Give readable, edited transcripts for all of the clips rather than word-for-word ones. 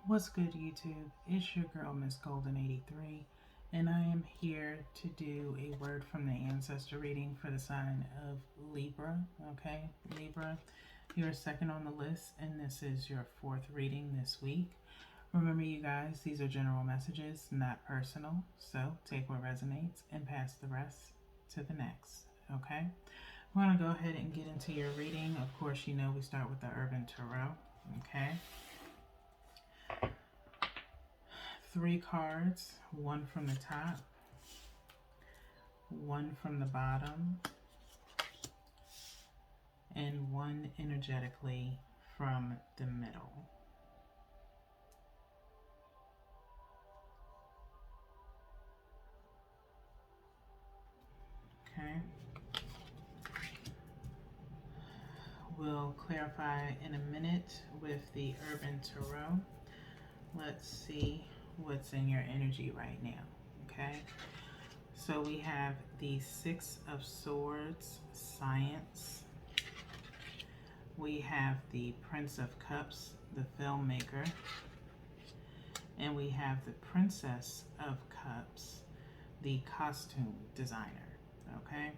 What's good, YouTube? It's your girl, Miss Golden 83, and I am here to do a word from the ancestor reading for the sign of Libra. Okay, Libra, you're second on the list, and this is your fourth reading this week. Remember, you guys, these are general messages, not personal, so take what resonates and pass the rest to the next. Okay, we're going to go ahead and get into your reading. Of course, you know we start with the Urban Tarot. Okay. 3 cards, one from the top, one from the bottom, and one energetically from the middle. Okay. We'll clarify in a minute with the Urban Tarot. Let's see what's in your energy right now. Okay. So we have the 6 of Swords, Science. We have the Prince of Cups, the filmmaker. And we have the Princess of Cups, the costume designer. Okay.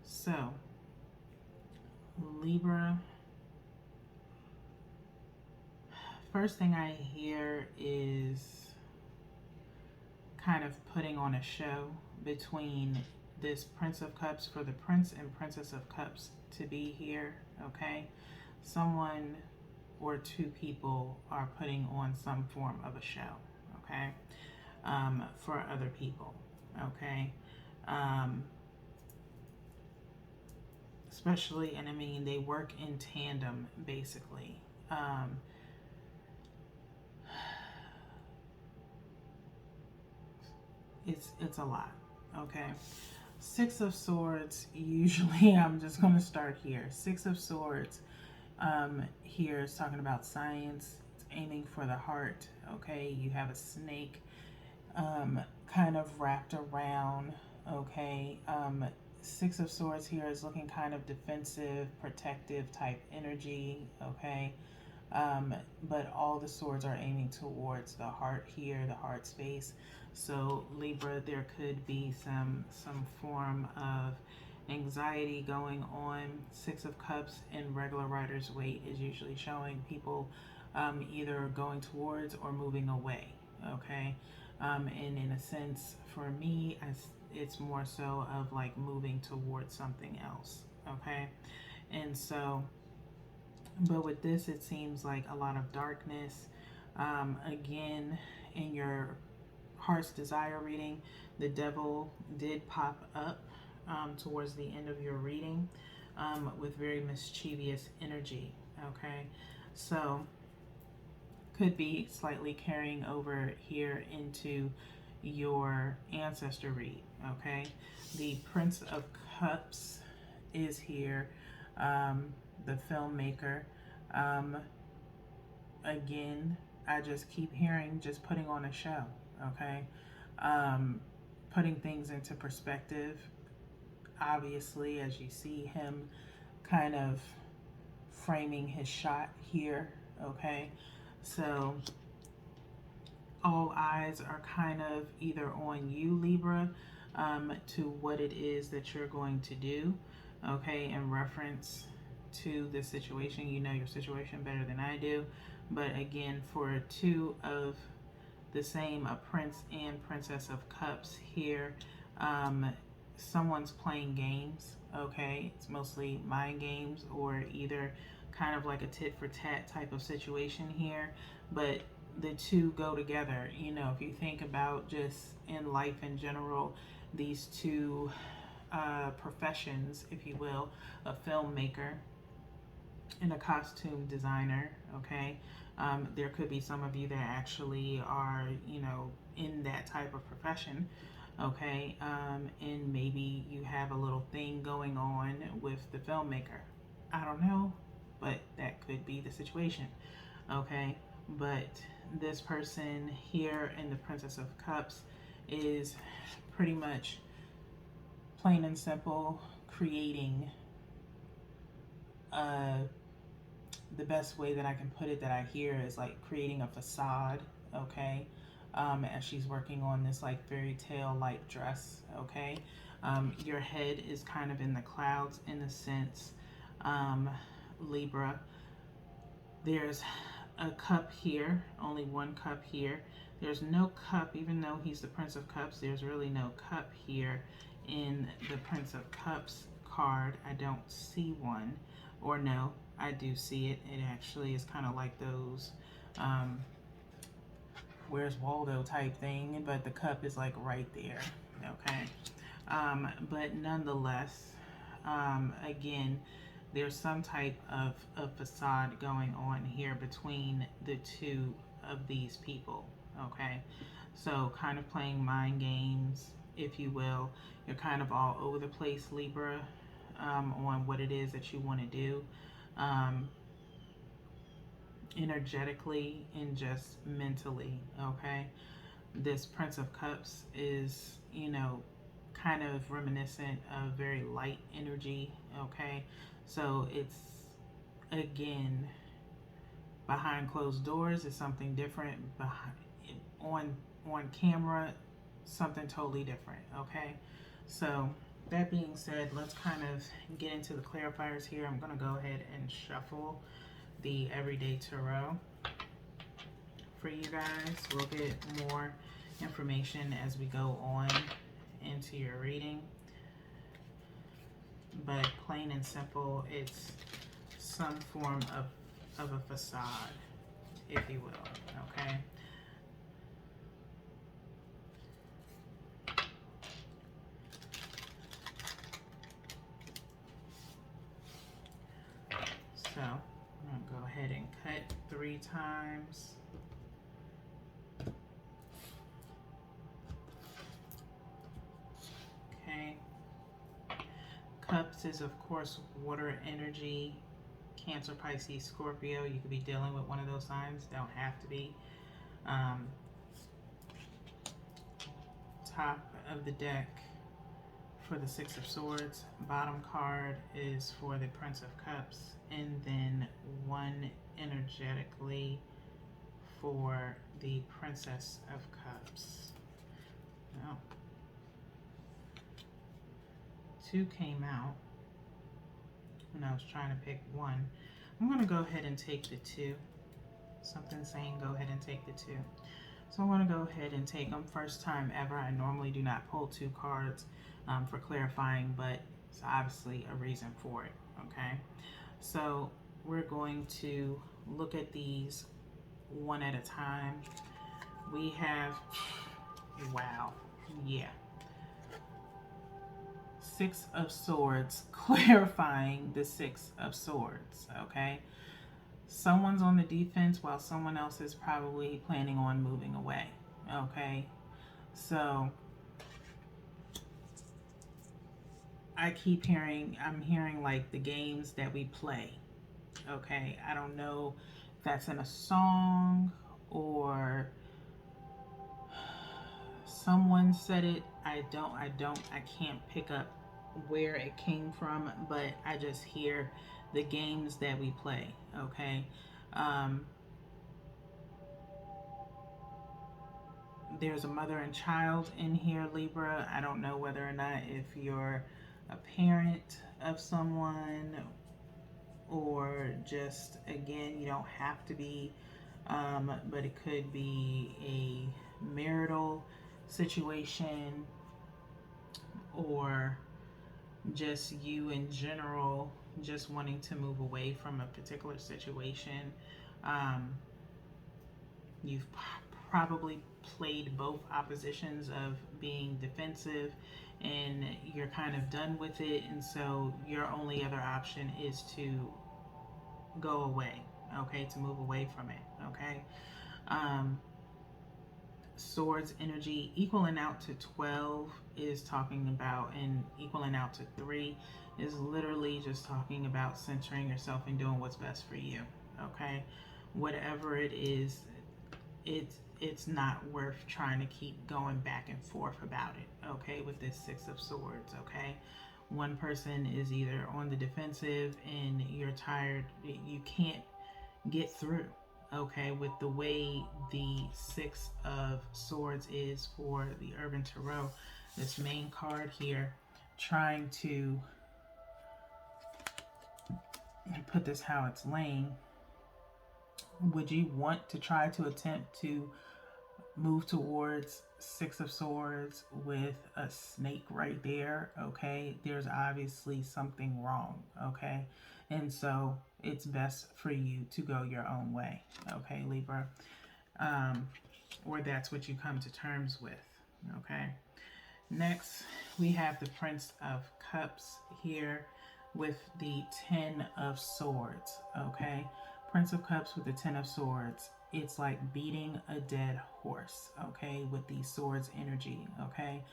So, Libra, first thing I hear is kind of putting on a show between this Prince of Cups for the Prince and Princess of Cups to be here, okay? Someone or 2 people are putting on some form of a show, okay? For other people, okay? Especially, and I mean, they work in tandem, basically. It's a lot, okay? 6 of Swords, usually, I'm just going to start here. 6 of Swords here is talking about science. It's aiming for the heart, okay? You have a snake kind of wrapped around, okay? 6 of Swords here is looking kind of defensive, protective type energy, okay? But all the swords are aiming towards the heart here, the heart space. So Libra, there could be some form of anxiety going on. 6 of Cups in regular Rider's Waite is usually showing people either going towards or moving away, okay? And in a sense, for me, it's more so of like moving towards something else, okay? And so, but with this, it seems like a lot of darkness. Again, in your Heart's Desire reading, the devil did pop up towards the end of your reading with very mischievous energy, okay? So, could be slightly carrying over here into your ancestor read, okay? The Prince of Cups is here, the filmmaker. Again, I just keep hearing just putting on a show, okay? Putting things into perspective. Obviously, as you see him kind of framing his shot here, okay? So all eyes are kind of either on you, Libra, to what it is that you're going to do, okay, in reference to the situation. You know your situation better than I do. But again, for 2 of the same, a Prince and Princess of Cups here, someone's playing games, okay? It's mostly mind games or either kind of like a tit for tat type of situation here, but the 2 go together. You know, if you think about just in life in general, these 2 professions, if you will, a filmmaker and a costume designer, okay? There could be some of you that actually are, you know, in that type of profession, okay? And maybe you have a little thing going on with the filmmaker. I don't know, but that could be the situation, okay? But this person here in the Princess of Cups is pretty much plain and simple creating a the best way that I can put it that I hear is like creating a facade, okay? As she's working on this like fairy tale like dress, okay? Your head is kind of in the clouds in a sense, Libra. There's a cup here, only one cup here. There's no cup, even though he's the Prince of Cups, there's really no cup here in the Prince of Cups card. I don't see one, or no, I do see it. It actually is kind of like those where's Waldo type thing, but the cup is like right there, okay? But nonetheless, again, there's some type of facade going on here between the two of these people, okay? So kind of playing mind games, if you will. You're kind of all over the place, Libra, on what it is that you want to do, energetically and just mentally, okay? This Prince of Cups is, you know, kind of reminiscent of very light energy, okay? So it's, again, behind closed doors is something different. On camera, something totally different, okay? So that being said, let's kind of get into the clarifiers here. I'm going to go ahead and shuffle the Everyday Tarot for you guys. We'll get more information as we go on into your reading, but plain and simple, it's some form of a facade, if you will, okay? So I'm going to go ahead and cut 3 times. Okay. Cups is, of course, water energy. Cancer, Pisces, Scorpio. You could be dealing with one of those signs. Don't have to be. Top of the deck for the Six of Swords. Bottom card is for the Prince of Cups. And then one energetically for the Princess of Cups. Now, 2 came out when I was trying to pick one. I'm going to go ahead and take the 2. Something saying go ahead and take the 2. So I'm going to go ahead and take them. First time ever. I normally do not pull 2 cards for clarifying, but it's obviously a reason for it, okay? So we're going to look at these one at a time. We have, wow, yeah. 6 of Swords, clarifying the 6 of Swords, okay? Someone's on the defense while someone else is probably planning on moving away, okay? So I'm hearing like the games that we play, okay? I don't know if that's in a song or someone said it. I can't pick up where it came from, but I just hear the games that we play, okay? There's a mother and child in here, Libra. I don't know whether or not if you're a parent of someone or just, again, you don't have to be, but it could be a marital situation or just you in general just wanting to move away from a particular situation. You've probably played both oppositions of being defensive and you're kind of done with it, and so your only other option is to go away, okay, to move away from it, okay? Swords energy equaling out to 12 is talking about, and equaling out to 3 is literally just talking about centering yourself and doing what's best for you, okay? Whatever it is, it's not worth trying to keep going back and forth about it, okay, with this 6 of Swords, okay? One person is either on the defensive and you're tired, you can't get through. Okay, with the way the Six of Swords is for the Urban Tarot, this main card here, trying to put this how it's laying. Would you want to try to attempt to move towards Six of Swords with a snake right there? Okay, there's obviously something wrong. Okay, and so it's best for you to go your own way. Okay, Libra, or that's what you come to terms with. Okay, next we have the Prince of Cups here with the Ten of Swords. Okay, Prince of Cups with the Ten of Swords. It's like beating a dead horse, okay, with the swords energy, okay?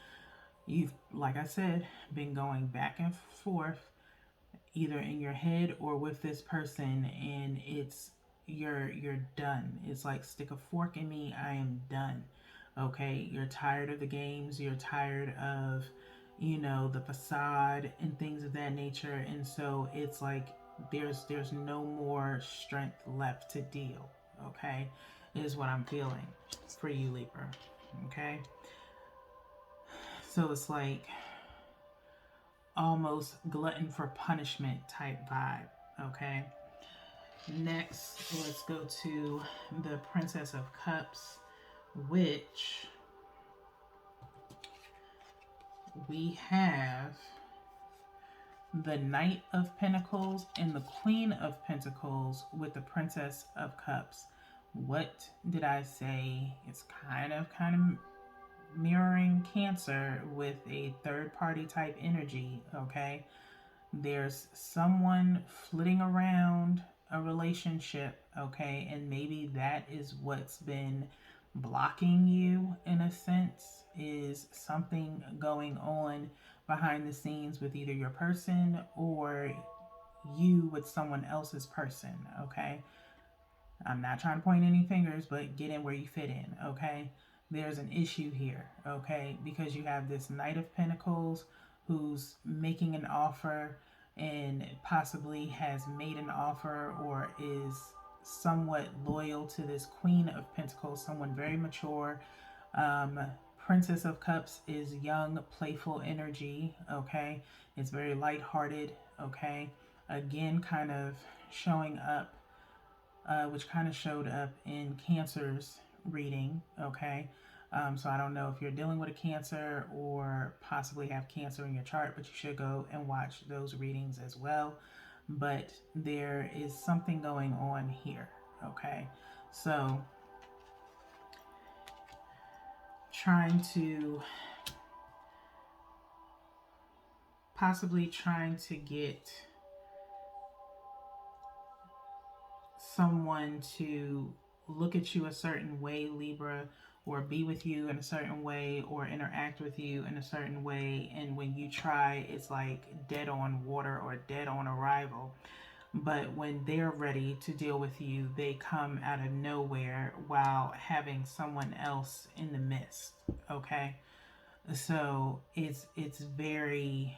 You've, like I said, been going back and forth either in your head or with this person, and it's you're done. It's like, stick a fork in me, I am done. Okay, you're tired of the games, you're tired of, you know, the facade and things of that nature, and so it's like there's no more strength left to deal. Okay, is what I'm feeling for you, Libra. Okay, so it's like almost glutton for punishment type vibe. Okay, next let's go to the Princess of Cups, which we have the Knight of Pentacles and the Queen of Pentacles with the Princess of Cups. What did I say? It's kind of mirroring Cancer with a third party type energy. Okay, there's someone flitting around a relationship. Okay, and maybe that is what's been blocking you in a sense, is something going on behind the scenes with either your person or you with someone else's person. Okay, I'm not trying to point any fingers, but get in where you fit in. Okay, there's an issue here. Okay, because you have this Knight of Pentacles who's making an offer and possibly has made an offer or is somewhat loyal to this Queen of Pentacles, someone very mature. Princess of Cups is young, playful energy. Okay, it's very lighthearted. Okay, again, kind of showing up, which kind of showed up in Cancer's reading. Okay, so I don't know if you're dealing with a Cancer or possibly have Cancer in your chart, but you should go and watch those readings as well. But there is something going on here. Okay, so possibly trying to get someone to look at you a certain way, Libra, or be with you in a certain way or interact with you in a certain way, and when you try, it's like dead on water or dead on arrival. But when they're ready to deal with you, they come out of nowhere while having someone else in the midst. Okay, so it's very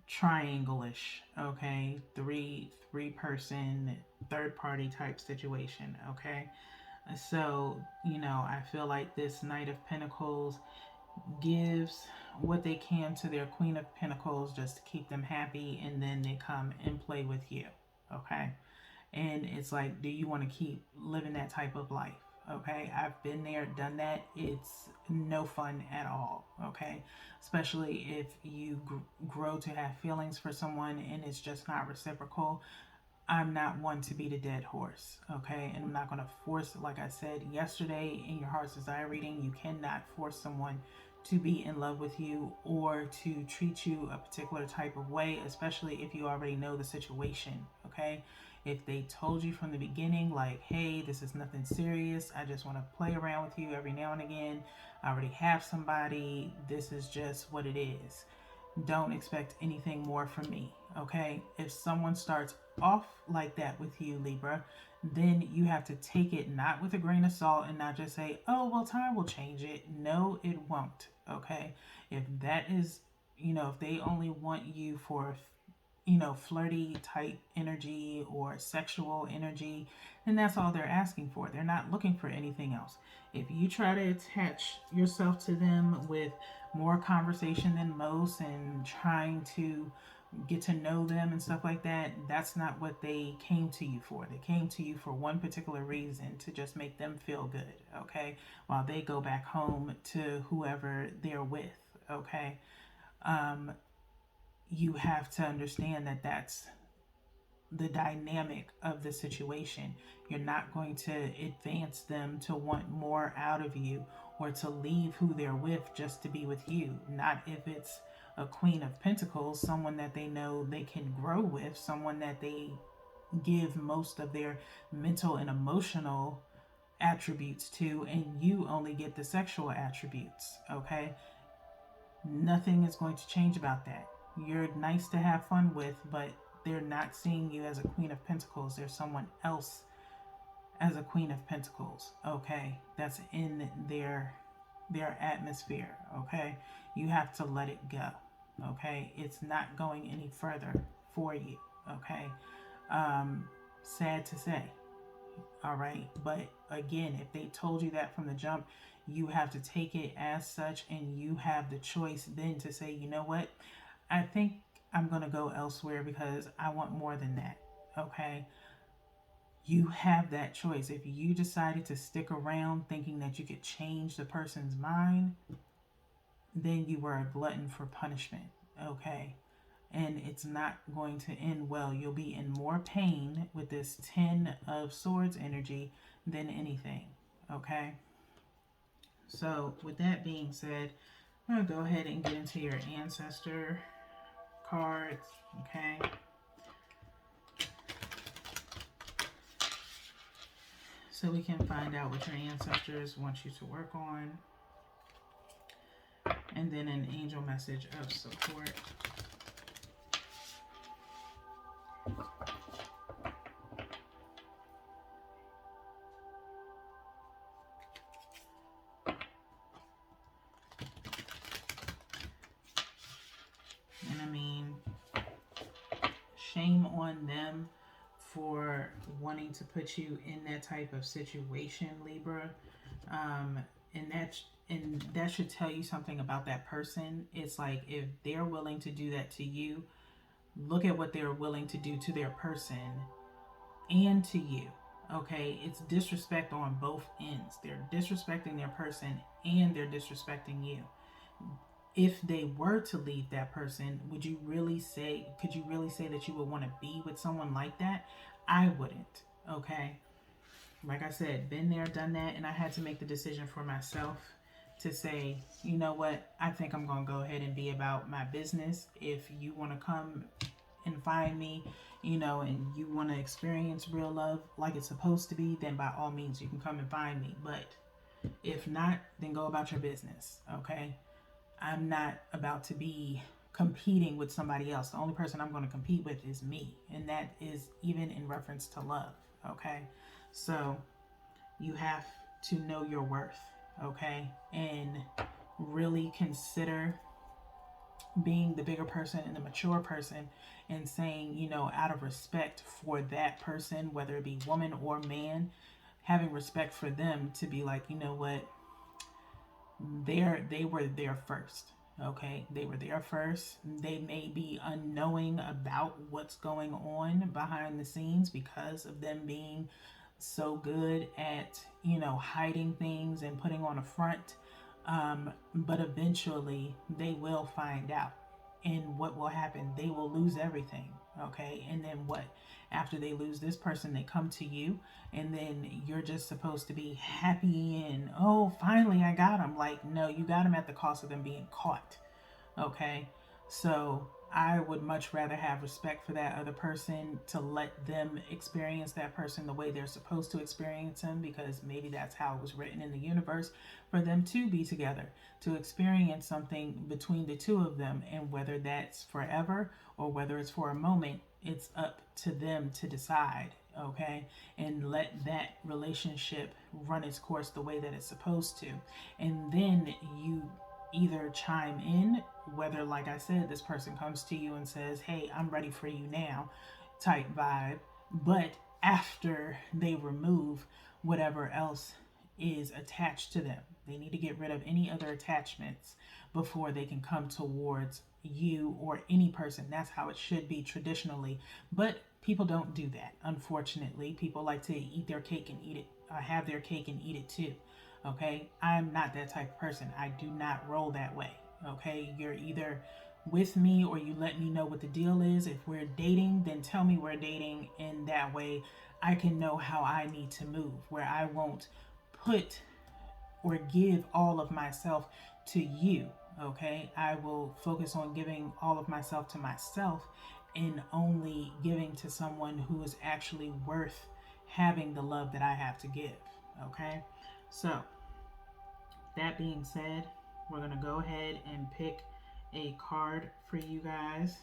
triangle-ish. Okay, three person third party type situation. Okay, so you know, I feel like this Knight of Pentacles gives what they can to their Queen of Pentacles just to keep them happy, and then they come and play with you. Okay, and it's like, do you want to keep living that type of life? Okay, I've been there, done that. It's no fun at all. Okay, especially if you grow to have feelings for someone and it's just not reciprocal. I'm not one to beat a dead horse. Okay, and I'm not going to force, like I said yesterday in your Heart's Desire reading, you cannot force someone to be in love with you or to treat you a particular type of way, especially if you already know the situation. Okay, if they told you from the beginning, like, hey, this is nothing serious, I just want to play around with you every now and again, I already have somebody, this is just what it is, don't expect anything more from me. Okay, if someone starts off like that with you, Libra, then you have to take it not with a grain of salt and not just say, oh, well, time will change it. No, it won't. Okay, if that is, you know, if they only want you for, flirty type energy or sexual energy, then that's all they're asking for. They're not looking for anything else. If you try to attach yourself to them with more conversation than most and trying to get to know them and stuff like that, that's not what they came to you for. They came to you for one particular reason, to just make them feel good, okay? While they go back home to whoever they're with, okay? You have to understand that that's the dynamic of the situation. You're not going to advance them to want more out of you or to leave who they're with just to be with you. Not if it's a Queen of Pentacles, someone that they know they can grow with, someone that they give most of their mental and emotional attributes to, and you only get the sexual attributes, okay? Nothing is going to change about that. You're nice to have fun with, but they're not seeing you as a Queen of Pentacles. There's someone else as a Queen of Pentacles, okay? That's in their atmosphere, okay? You have to let it go, okay? It's not going any further for you, okay? Sad to say, all right? But again, if they told you that from the jump, you have to take it as such, and you have the choice then to say, you know what? I think I'm going to go elsewhere because I want more than that, okay? You have that choice. If you decided to stick around thinking that you could change the person's mind, then you were a glutton for punishment, okay? And it's not going to end well. You'll be in more pain with this 10 of Swords energy than anything, okay? So with that being said, I'm going to go ahead and get into your Ancestor cards, okay? So we can find out what your ancestors want you to work on. And then an angel message of support. And I mean, shame on them for wanting to put you in that type of situation, Libra. And that should tell you something about that person. It's like, if they're willing to do that to you, look at what they're willing to do to their person and to you. Okay, it's disrespect on both ends. They're disrespecting their person and they're disrespecting you. If they were to leave that person, could you really say that you would want to be with someone like that? I wouldn't, okay? Like I said, been there, done that, and I had to make the decision for myself to say, you know what, I think I'm going to go ahead and be about my business. If you want to come and find me, and you want to experience real love like it's supposed to be, then by all means, you can come and find me. But if not, then go about your business, okay? I'm not about to be competing with somebody else. The only person I'm going to compete with is me. And that is even in reference to love, okay? So you have to know your worth, okay? And really consider being the bigger person and the mature person and saying, out of respect for that person, whether it be woman or man, having respect for them to be like, you know what? They were there first, okay? They were there first. They may be unknowing about what's going on behind the scenes because of them being so good at, hiding things and putting on a front. But eventually they will find out. And what will happen? They will lose everything, okay? And then what? After they lose this person, they come to you, and then you're just supposed to be happy and, oh, finally I got him. Like, no, you got him at the cost of them being caught, okay? So I would much rather have respect for that other person, to let them experience that person the way they're supposed to experience him, because maybe that's how it was written in the universe for them to be together, to experience something between the two of them. And whether that's forever or whether it's for a moment, it's up to them to decide, okay? And let that relationship run its course the way that it's supposed to. And then you either chime in, whether, like I said, this person comes to you and says, hey, I'm ready for you now, type vibe, but after they remove whatever else is attached to them. They need to get rid of any other attachments before they can come towards you or any person. That's how it should be traditionally. But people don't do that. Unfortunately, people like to eat their cake and eat it, have their cake and eat it too. Okay, I'm not that type of person. I do not roll that way. Okay, you're either with me or you let me know what the deal is. If we're dating, then tell me we're dating, and that way I can know how I need to move, where I won't put or give all of myself to you. Okay, I will focus on giving all of myself to myself and only giving to someone who is actually worth having the love that I have to give. Okay, so that being said, we're going to go ahead and pick a card for you guys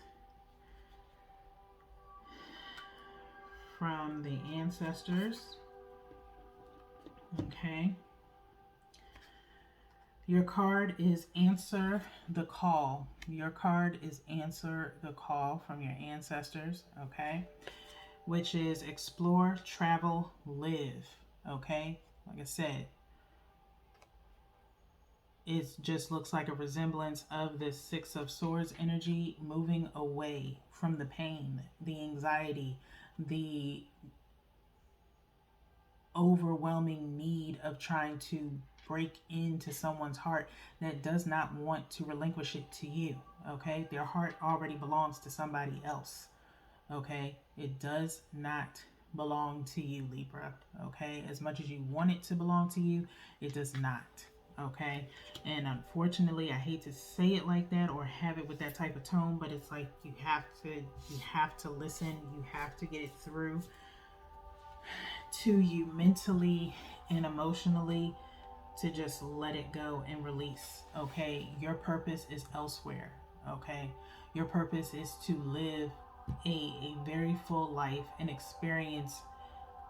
from the ancestors. Okay. Your card is Answer the Call. Your card is Answer the Call from your ancestors, okay? Which is explore, travel, live, okay? Like I said, it just looks like a resemblance of the Six of Swords energy, moving away from the pain, the anxiety, the overwhelming need of trying to break into someone's heart that does not want to relinquish it to you. Okay, their heart already belongs to somebody else. Okay, it does not belong to you, Libra. Okay, as much as you want it to belong to you, it does not. Okay, and unfortunately, I hate to say it like that or have it with that type of tone, but it's like you have to listen, you have to get it through to you mentally and emotionally, to just let it go and release. Okay, your purpose is elsewhere. Okay, your purpose is to live a very full life and experience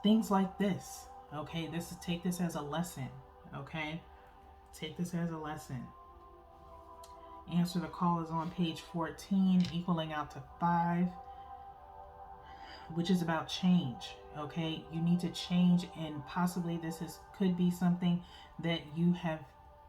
things like this. Okay, take this as a lesson. Okay, take this as a lesson. Answer the Call is on page 14, equaling out to 5, which is about change. Okay, you need to change, and possibly could be something that you have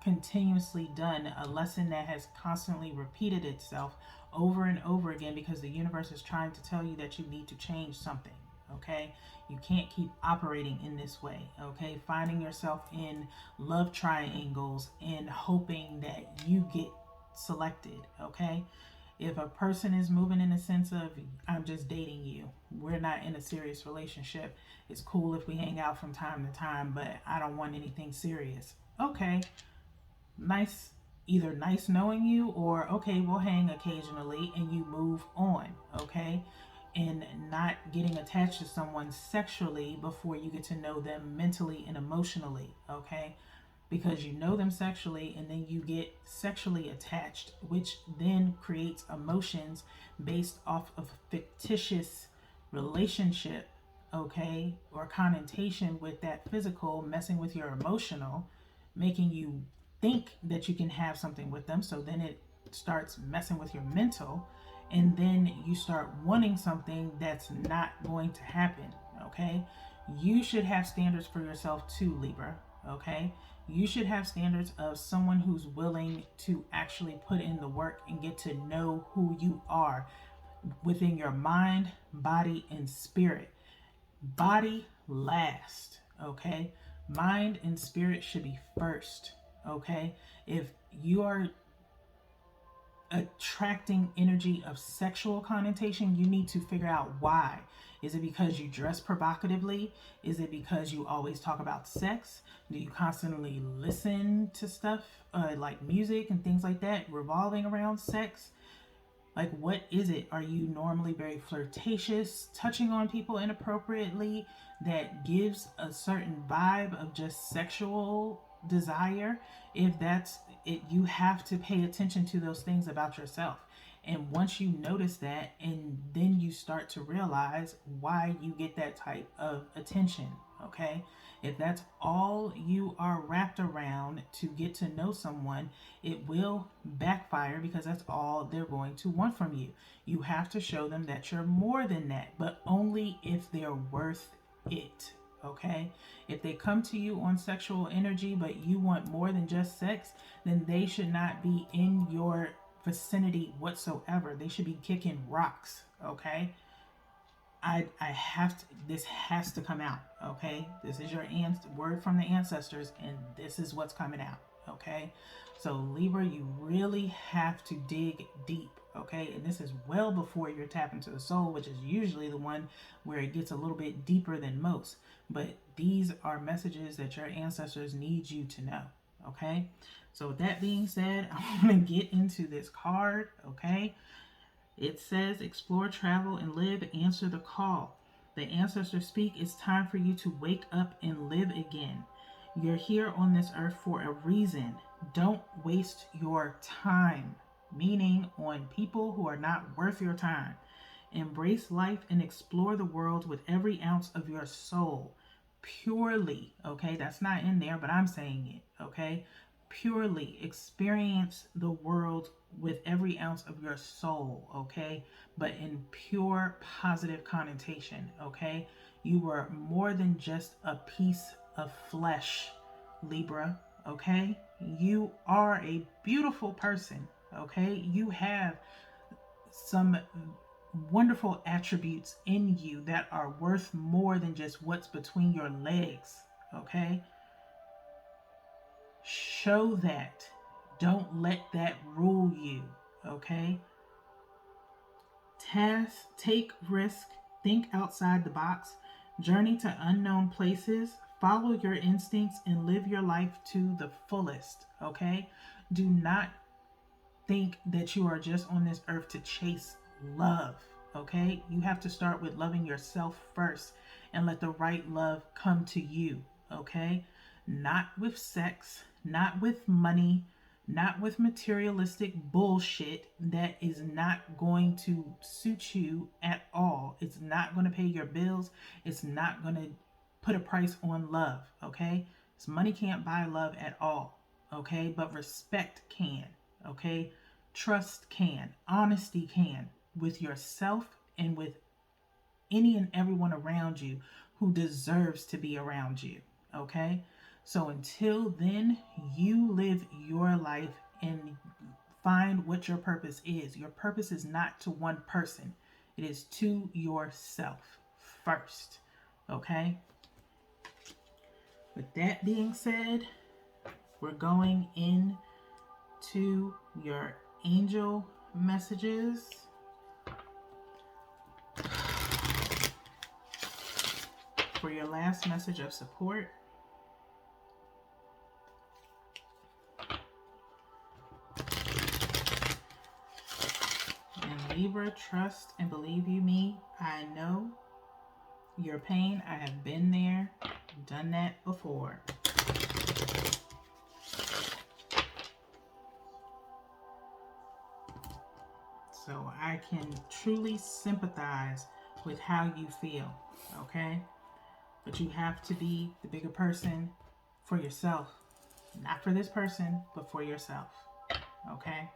continuously done, a lesson that has constantly repeated itself over and over again, because the universe is trying to tell you that you need to change something. Okay, you can't keep operating in this way. Okay, finding yourself in love triangles and hoping that you get selected. Okay, if a person is moving in a sense of, I'm just dating you, we're not in a serious relationship, it's cool if we hang out from time to time, but I don't want anything serious. Okay, nice, either nice knowing you, or okay, we'll hang occasionally, and you move on. Okay, and not getting attached to someone sexually before you get to know them mentally and emotionally. Okay, because you know them sexually and then you get sexually attached, which then creates emotions based off of a fictitious relationship, okay, or connotation with that physical, messing with your emotional, making you think that you can have something with them. So then it starts messing with your mental, and then you start wanting something that's not going to happen. Okay, you should have standards for yourself too, Libra. Okay, you should have standards of someone who's willing to actually put in the work and get to know who you are within your mind, body, and spirit. Body last, okay? Mind and spirit should be first, okay? If you are attracting energy of sexual connotation, you need to figure out why. Is it because you dress provocatively? Is it because you always talk about sex? Do you constantly listen to stuff like music and things like that revolving around sex? Like, what is it? Are you normally very flirtatious, touching on people inappropriately, that gives a certain vibe of just sexual desire? If that's it, you have to pay attention to those things about yourself. And once you notice that, and then you start to realize why you get that type of attention, okay? If that's all you are wrapped around to get to know someone, it will backfire because that's all they're going to want from you. You have to show them that you're more than that, but only if they're worth it, okay? If they come to you on sexual energy, but you want more than just sex, then they should not be in your vicinity whatsoever. They should be kicking rocks, okay? I have to, this has to come out, okay? This is your word from the ancestors, and this is what's coming out, okay? So Libra, you really have to dig deep, okay? And this is well before you're tapping to the soul, which is usually the one where it gets a little bit deeper than most. But these are messages that your ancestors need you to know, okay? So with that being said, I'm going to get into this card, okay? It says, explore, travel, and live, answer the call. The ancestors speak, it's time for you to wake up and live again. You're here on this earth for a reason. Don't waste your time, meaning on people who are not worth your time. Embrace life and explore the world with every ounce of your soul. Purely, okay? That's not in there, but I'm saying it, okay? Purely experience the world with every ounce of your soul, okay? But in pure positive connotation, okay? You were more than just a piece of flesh, Libra, okay? You are a beautiful person, okay? You have some wonderful attributes in you that are worth more than just what's between your legs, okay? Show that. Don't let that rule you, okay? Take risk, think outside the box, journey to unknown places, follow your instincts, and live your life to the fullest, okay? Do not think that you are just on this earth to chase love, okay? You have to start with loving yourself first and let the right love come to you, okay? Not with sex, not with money, not with materialistic bullshit that is not going to suit you at all. It's not going to pay your bills. It's not going to put a price on love, okay? This money can't buy love at all, okay? But respect can, okay? Trust can, honesty can, with yourself and with any and everyone around you who deserves to be around you, okay? So until then, you live your life and find what your purpose is. Your purpose is not to one person. It is to yourself first, okay? With that being said, we're going into your angel messages. For your last message of support, and Libra, trust and believe you me, I know your pain. I have been there, done that before. So I can truly sympathize with how you feel, okay? But you have to be the bigger person for yourself. Not for this person, but for yourself, okay?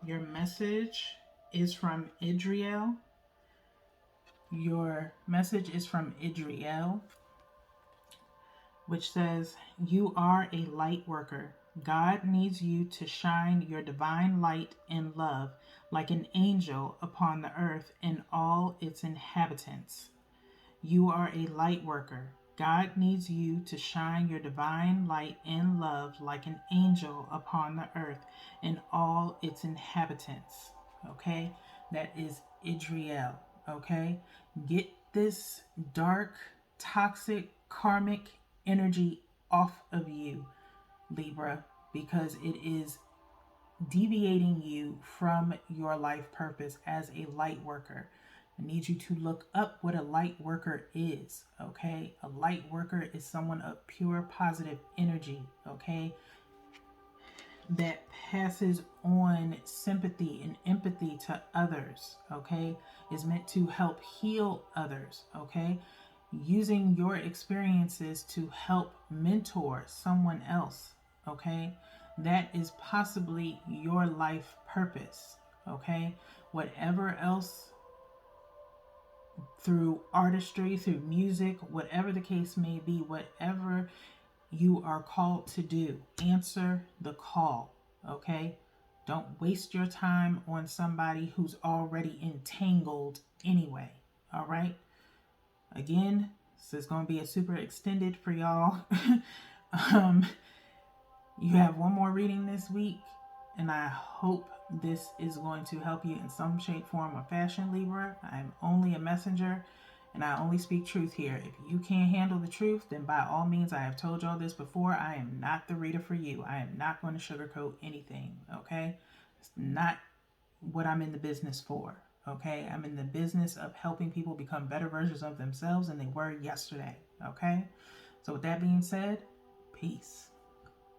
Your message is from Idriel. Your message is from Idriel, which says, you are a light worker. God needs you to shine your divine light and love like an angel upon the earth and all its inhabitants. You are a light worker. God needs you to shine your divine light and love like an angel upon the earth and all its inhabitants. Okay? That is Idriel. Okay? Get this dark, toxic, karmic energy off of you, Libra, because it is deviating you from your life purpose as a light worker. I need you to look up what a light worker is, okay? A light worker is someone of pure positive energy, okay? that passes on sympathy and empathy to others, okay, is meant to help heal others, okay, using your experiences to help mentor someone else, okay, that is possibly your life purpose, okay, whatever else, through artistry, through music, whatever the case may be, whatever you are called to do, answer the call, okay? Don't waste your time on somebody who's already entangled anyway, all right? Again, this is going to be a super extended for y'all. um, you have one more reading this week, and I hope this is going to help you in some shape, form, or fashion, Libra. I'm only a messenger, and I only speak truth here. If you can't handle the truth, then by all means, I have told y'all this before, I am not the reader for you. I am not going to sugarcoat anything, okay? It's not what I'm in the business for, okay? I'm in the business of helping people become better versions of themselves than they were yesterday, okay? So with that being said, peace.